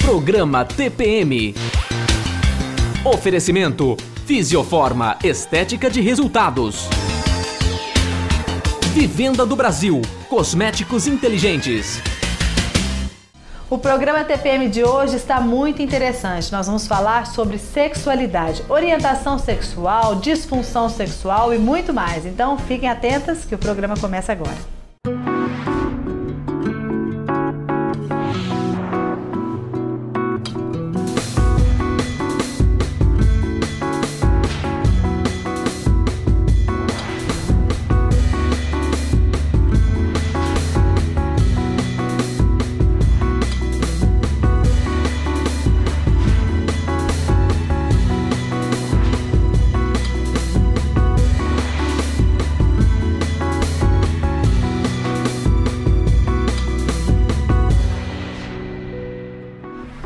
Programa TPM. Oferecimento Fisioforma Estética de Resultados. Vivenda do Brasil, cosméticos inteligentes. O programa TPM de hoje está muito interessante. Nós vamos falar sobre sexualidade, orientação sexual, disfunção sexual e muito mais. Então fiquem atentas que o programa começa agora.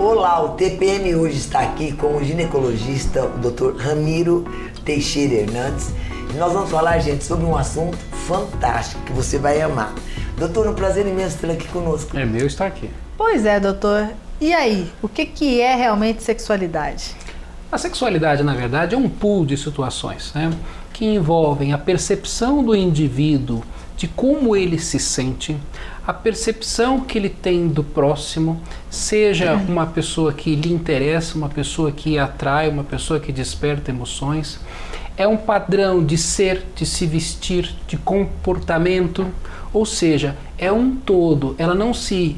Olá, o TPM hoje está aqui com o ginecologista, o Dr. Ramiro Teixeira Hernandes. E nós vamos falar, gente, sobre um assunto fantástico que você vai amar. Doutor, é um prazer imenso tê-lo aqui conosco. É meu estar aqui. Pois é, doutor. E aí, o que é realmente sexualidade? A sexualidade, na verdade, é um pool de situações, né, que envolvem a percepção do indivíduo de como ele se sente, a percepção que ele tem do próximo, seja uma pessoa que lhe interessa, uma pessoa que atrai, uma pessoa que desperta emoções. É um padrão de ser, de se vestir, de comportamento, ou seja, é um todo. Ela não se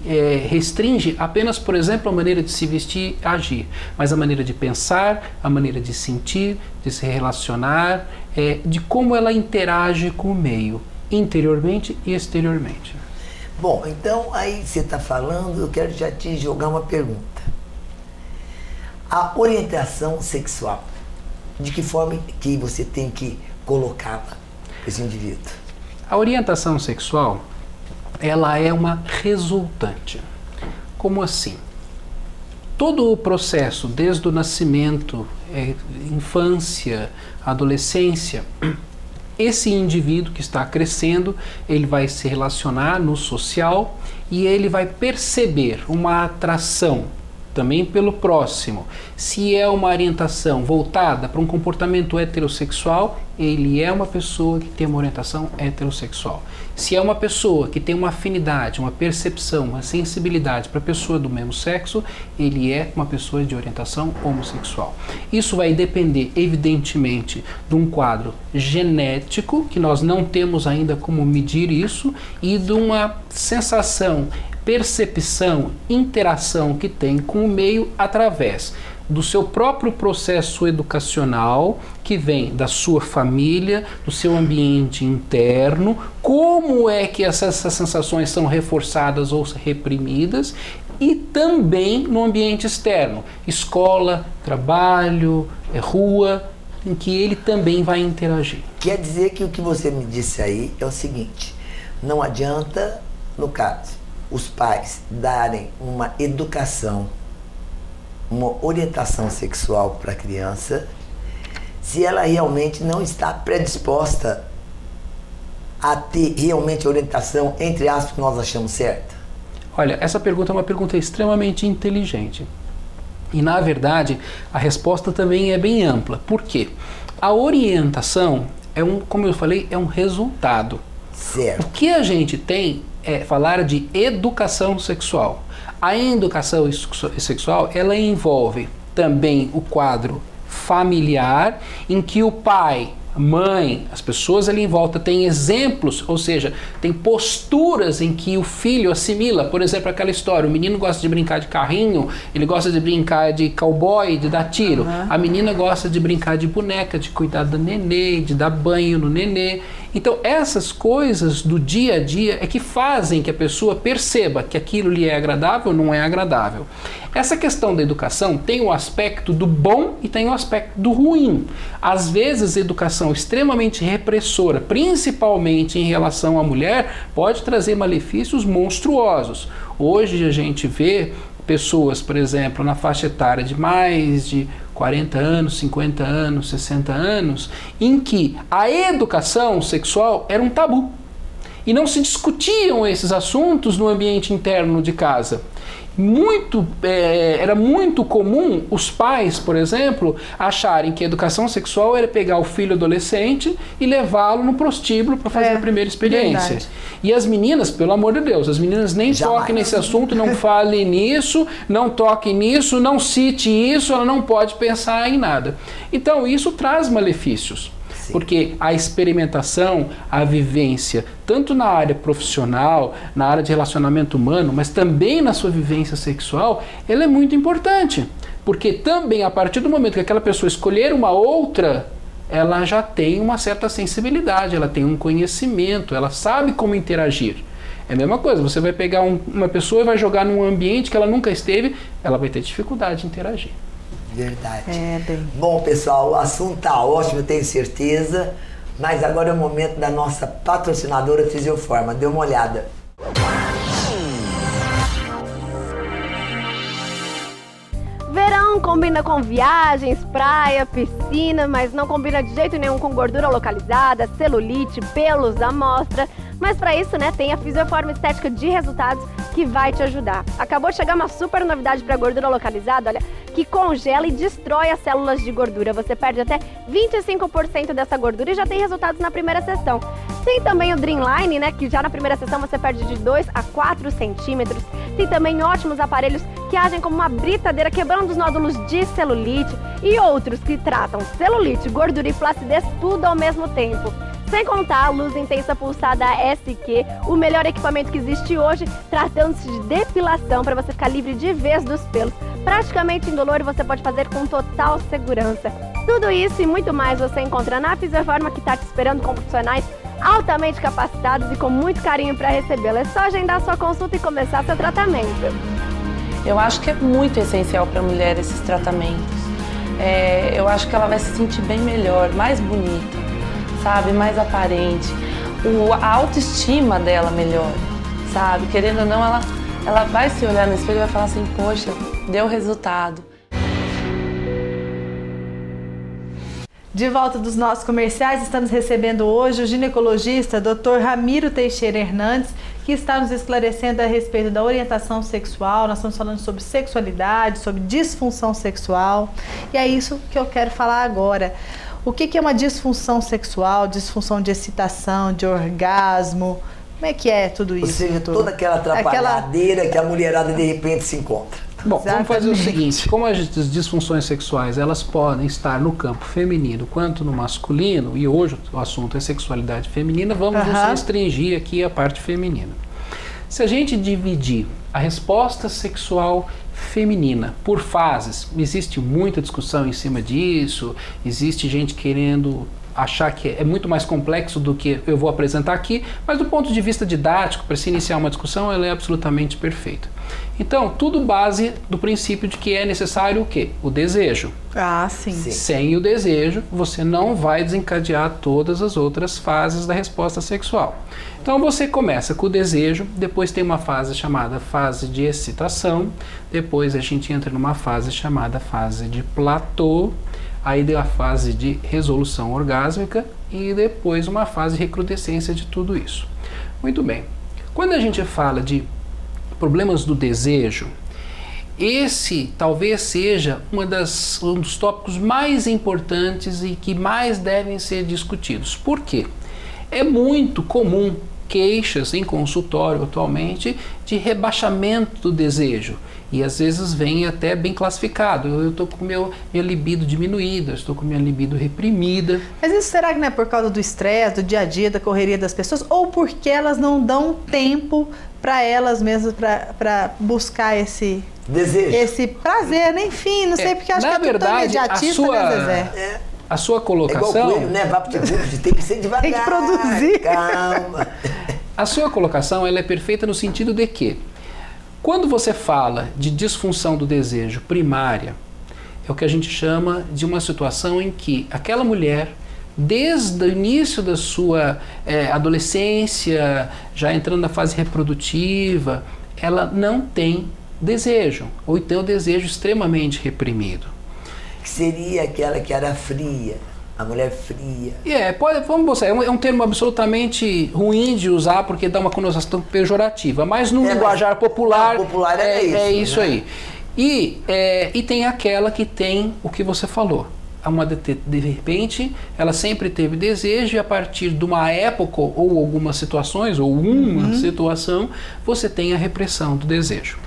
restringe apenas, por exemplo, a maneira de se vestir e agir, mas a maneira de pensar, a maneira de sentir, de se relacionar, de como ela interage com o meio, interiormente e exteriormente. Bom, então aí você está falando, eu quero já te jogar uma pergunta. A orientação sexual, de que forma que você tem que colocá-la para esse indivíduo? A orientação sexual, ela é uma resultante. Como assim? Todo o processo, desde o nascimento, infância, adolescência, esse indivíduo que está crescendo, ele vai se relacionar no social e ele vai perceber uma atração também pelo próximo. Se é uma orientação voltada para um comportamento heterossexual, ele é uma pessoa que tem uma orientação heterossexual. Se é uma pessoa que tem uma afinidade, uma percepção, uma sensibilidade para a pessoa do mesmo sexo, ele é uma pessoa de orientação homossexual. Isso vai depender, evidentemente, de um quadro genético, que nós não temos ainda como medir isso, e de uma sensação, percepção, interação que tem com o meio através do seu próprio processo educacional, que vem da sua família, do seu ambiente interno, como é que essas sensações são reforçadas ou reprimidas, e também no ambiente externo, escola, trabalho, rua, em que ele também vai interagir. Quer dizer que o que você me disse aí é o seguinte: não adianta, no caso, os pais darem uma educação, uma orientação sexual para a criança, se ela realmente não está predisposta a ter realmente a orientação, entre aspas, que nós achamos certa? Olha, essa pergunta é uma pergunta extremamente inteligente. E, na verdade, a resposta também é bem ampla. Por quê? A orientação, como eu falei, é um resultado. Certo. O que a gente tem é falar de educação sexual. A educação sexual, ela envolve também o quadro familiar, em que o pai, a mãe, as pessoas ali em volta têm exemplos, ou seja, tem posturas em que o filho assimila. Por exemplo, aquela história, o menino gosta de brincar de carrinho, ele gosta de brincar de cowboy, de dar tiro. A menina gosta de brincar de boneca, de cuidar do nenê, de dar banho no nenê. Então, essas coisas do dia a dia é que fazem que a pessoa perceba que aquilo lhe é agradável ou não é agradável. Essa questão da educação tem o aspecto do bom e tem o aspecto do ruim. Às vezes, a educação extremamente repressora, principalmente em relação à mulher, pode trazer malefícios monstruosos. Hoje a gente vê pessoas, por exemplo, na faixa etária de mais de 40 anos, 50 anos, 60 anos, em que a educação sexual era um tabu. E não se discutiam esses assuntos no ambiente interno de casa. Era muito comum os pais, por exemplo, acharem que a educação sexual era pegar o filho adolescente e levá-lo no prostíbulo para fazer a primeira experiência. Verdade. E as meninas, pelo amor de Deus, as meninas nem toquem nesse assunto, não falem nisso, não toquem nisso, não cite isso, ela não pode pensar em nada. Então isso traz malefícios. Porque a experimentação, a vivência, tanto na área profissional, na área de relacionamento humano, mas também na sua vivência sexual, ela é muito importante. Porque também, a partir do momento que aquela pessoa escolher uma outra, ela já tem uma certa sensibilidade, ela tem um conhecimento, ela sabe como interagir. É a mesma coisa, você vai pegar uma pessoa e vai jogar num ambiente que ela nunca esteve, ela vai ter dificuldade de interagir. Verdade. Bom, pessoal, o assunto tá ótimo, eu tenho certeza. Mas agora é o momento da nossa patrocinadora Fisioforma. Dê uma olhada. Verão combina com viagens, praia, piscina, mas não combina de jeito nenhum com gordura localizada, celulite, pelos, amostra. Mas para isso, né, tem a Fisioforma Estética de Resultados que vai te ajudar. Acabou de chegar uma super novidade para gordura localizada, olha, que congela e destrói as células de gordura. Você perde até 25% dessa gordura e já tem resultados na primeira sessão. Tem também o Dreamline, né, que já na primeira sessão você perde de 2 a 4 centímetros. Tem também ótimos aparelhos que agem como uma britadeira, quebrando os nódulos de celulite, e outros que tratam celulite, gordura e flacidez tudo ao mesmo tempo. Sem contar a luz intensa pulsada SQ, o melhor equipamento que existe hoje, tratando-se de depilação para você ficar livre de vez dos pelos. Praticamente indolor, você pode fazer com total segurança. Tudo isso e muito mais você encontra na Fisioforma, que está te esperando com profissionais altamente capacitados e com muito carinho para recebê-la. É só agendar sua consulta e começar seu tratamento. Eu acho que é muito essencial para a mulher esses tratamentos. Eu acho que ela vai se sentir bem melhor, mais bonita, sabe, mais aparente. A autoestima dela melhora, sabe? Querendo ou não, ela vai se olhar no espelho e vai falar assim, poxa, deu resultado. De volta dos nossos comerciais, estamos recebendo hoje o ginecologista Dr. Ramiro Teixeira Hernandes, que está nos esclarecendo a respeito da orientação sexual. Nós estamos falando sobre sexualidade, sobre disfunção sexual, e é isso que eu quero falar agora. O que é uma disfunção sexual, disfunção de excitação, de orgasmo? Como é que é tudo isso? Ou seja, doutor? Toda aquela atrapalhadeira que a mulherada de repente se encontra. Bom, vamos fazer o seguinte, como as disfunções sexuais, elas podem estar no campo feminino quanto no masculino, e hoje o assunto é sexualidade feminina, vamos nos restringir aqui a parte feminina. Se a gente dividir a resposta sexual feminina por fases, existe muita discussão em cima disso, existe gente querendo achar que é muito mais complexo do que eu vou apresentar aqui, mas do ponto de vista didático, para se iniciar uma discussão, ela é absolutamente perfeita. Então, tudo base do princípio de que é necessário o quê? O desejo. Ah, sim. Sem o desejo, você não vai desencadear todas as outras fases da resposta sexual. Então, você começa com o desejo, depois tem uma fase chamada fase de excitação, depois a gente entra numa fase chamada fase de platô, aí deu a fase de resolução orgásmica e depois uma fase de recrudescência de tudo isso. Muito bem. Quando a gente fala de problemas do desejo, esse talvez seja um dos tópicos mais importantes e que mais devem ser discutidos. Por quê? É muito comum queixas em consultório atualmente de rebaixamento do desejo. E às vezes vem até bem classificado. Eu estou com minha libido diminuída, estou com minha libido reprimida. Mas isso será que não é por causa do estresse, do dia a dia, da correria das pessoas? Ou porque elas não dão tempo para elas mesmas para buscar esse desejo, esse prazer, né? Enfim, não sei, porque acho que é tudo tão imediatista, né, Zezé? A sua colocação... É igual coelho, né? Vai pro tem que ser devagar. Tem que produzir. Calma. A sua colocação ela é perfeita no sentido de que, quando você fala de disfunção do desejo primária, é o que a gente chama de uma situação em que aquela mulher, desde o início da sua adolescência, já entrando na fase reprodutiva, ela não tem desejo, ou então o desejo extremamente reprimido. Que seria aquela que era fria, A mulher fria. Vamos mostrar, é um termo absolutamente ruim de usar porque dá uma conotação pejorativa, mas no linguajar popular, é isso, né? Aí. E tem aquela que tem o que você falou. De repente, ela sempre teve desejo e a partir de uma época ou algumas situações, ou uma situação, você tem a repressão do desejo.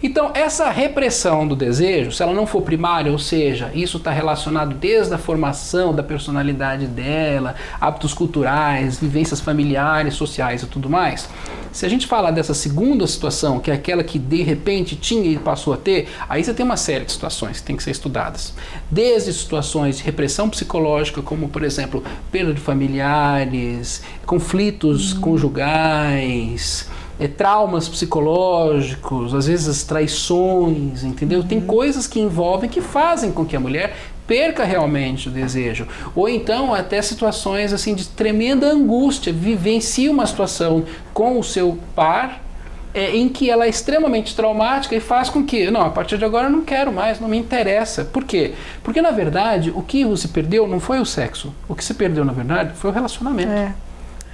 Então, essa repressão do desejo, se ela não for primária, ou seja, isso está relacionado desde a formação da personalidade dela, hábitos culturais, vivências familiares, sociais e tudo mais, se a gente falar dessa segunda situação, que é aquela que de repente tinha e passou a ter, aí você tem uma série de situações que tem que ser estudadas. Desde situações de repressão psicológica, como por exemplo, perda de familiares, conflitos conjugais, traumas psicológicos, às vezes traições, entendeu? Tem coisas que envolvem, que fazem com que a mulher perca realmente o desejo. Ou então até situações assim de tremenda angústia, vivencie uma situação com o seu par em que ela é extremamente traumática e faz com que, não, a partir de agora eu não quero mais, não me interessa. Por quê? Porque na verdade o que se perdeu não foi o sexo, o que se perdeu na verdade foi o relacionamento.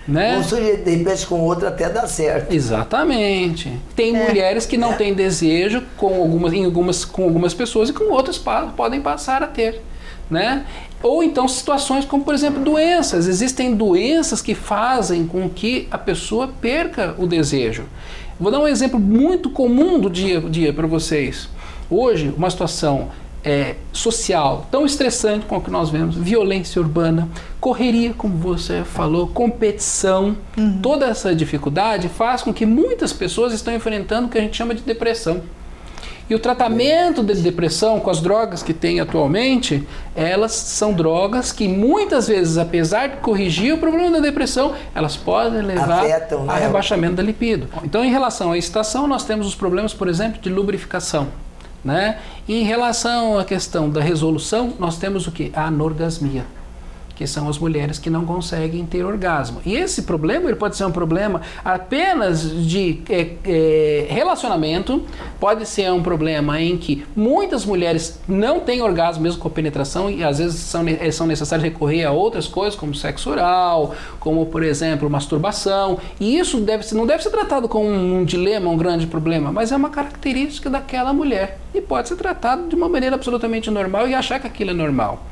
Né? Um sujeito, de repente, com outro até dá certo. Exatamente. Tem mulheres que não têm desejo com algumas pessoas e com outras podem passar a ter. Né? Ou então situações como, por exemplo, doenças. Existem doenças que fazem com que a pessoa perca o desejo. Vou dar um exemplo muito comum do dia a dia para vocês. Hoje, uma situação social tão estressante como a que nós vemos, violência urbana, correria, como você falou, competição, toda essa dificuldade faz com que muitas pessoas estão enfrentando o que a gente chama de depressão. E o tratamento de depressão com as drogas que tem atualmente, elas são drogas que muitas vezes, apesar de corrigir o problema da depressão, elas podem levar a rebaixamento da libido. Então, em relação à excitação, nós temos os problemas, por exemplo, de lubrificação. Né? E em relação à questão da resolução, nós temos o que? A anorgasmia, que são as mulheres que não conseguem ter orgasmo. E esse problema ele pode ser um problema apenas de relacionamento, pode ser um problema em que muitas mulheres não têm orgasmo mesmo com a penetração e às vezes são necessárias recorrer a outras coisas como sexo oral, como por exemplo masturbação, e isso não deve ser tratado como um dilema, um grande problema, mas é uma característica daquela mulher e pode ser tratado de uma maneira absolutamente normal e achar que aquilo é normal.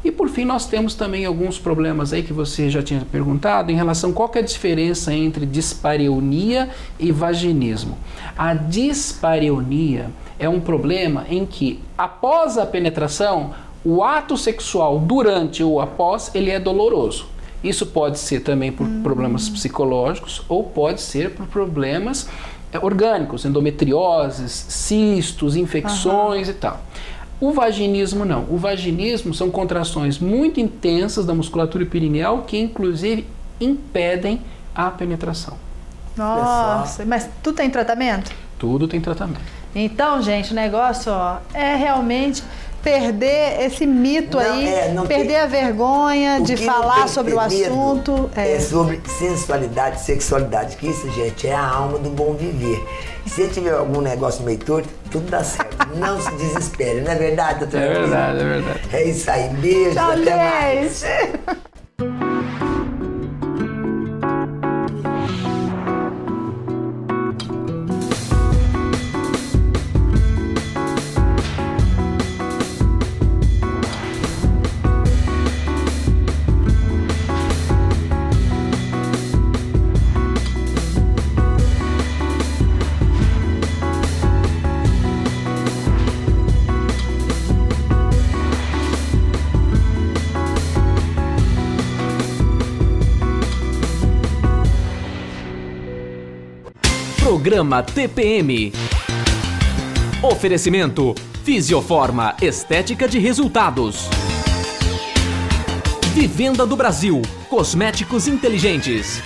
E por fim nós temos também alguns problemas aí que você já tinha perguntado em relação a qual que é a diferença entre dispareunia e vaginismo. A dispareunia é um problema em que após a penetração, o ato sexual durante ou após ele é doloroso. Isso pode ser também por problemas psicológicos ou pode ser por problemas orgânicos, endometrioses, cistos, infecções e tal. O vaginismo não. O vaginismo são contrações muito intensas da musculatura perineal que inclusive impedem a penetração. Nossa, mas tudo tem tratamento? Tudo tem tratamento. Então, gente, o negócio é realmente perder esse mito perder a vergonha de falar sobre o assunto. É sobre sensualidade, sexualidade, que isso, gente, é a alma do bom viver. Se tiver algum negócio meio torto, tudo dá certo. Não se desespere, não é verdade, doutora? É verdade, é verdade. É isso aí, beijo, tchau, até mais. Programa TPM. Oferecimento Fisioforma Estética de Resultados. Vivenda do Brasil. Cosméticos inteligentes.